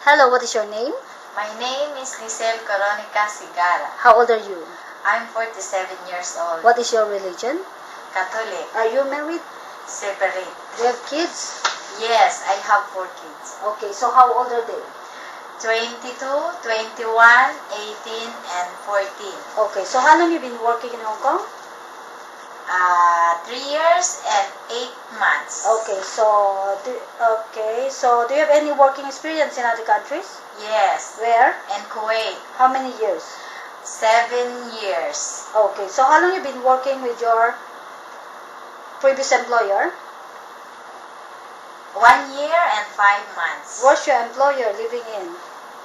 Hello, what is your name? My name is Lisel Coronica Sigara. How old are you? I'm 47 years old. What is your religion? Catholic. Are you married? Separate. Do you have kids? Yes, I have 4 kids. Okay, so how old are they? 22, 21, 18, and 14. Okay, so how long you been working in Hong Kong? 3 years and 8 months. Okay, so do you have any working experience in other countries? Yes. Where? And Kuwait. How many years? 7 years. Okay, so how long you been working with your previous employer? 1 year and 5 months. Where's your employer living in?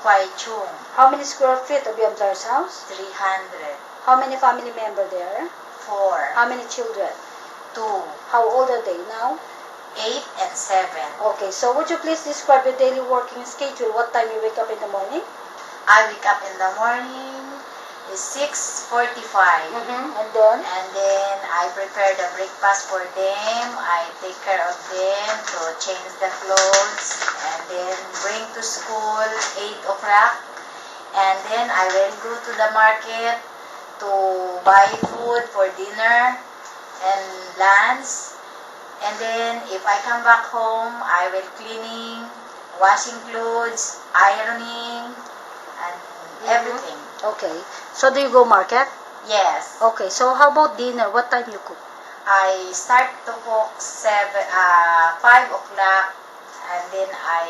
Kwai Chung. How many square feet of your employer's house? 300. How many family members there? 4. How many children? 2. How old are they now? 8 and 7. Okay, so would you please describe your daily working schedule? What time you wake up in the morning? I wake up in the morning, is 6:45. And then? And then I prepare the breakfast for them. I take care of them to change the clothes and then bring to school 8 o'clock. And then I will go to the market to buy food for dinner and lunch. And then if I come back home, I will cleaning, washing clothes, ironing, and everything. Okay, so do you go market? Yes. Okay, so how about dinner? What time you cook? I start to cook 5 o'clock, and then I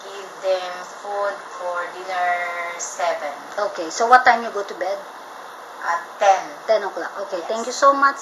give them food for dinner 7 Okay, so what time you go to bed? at 10. 10 o'clock. Okay, Yes. thank you so much.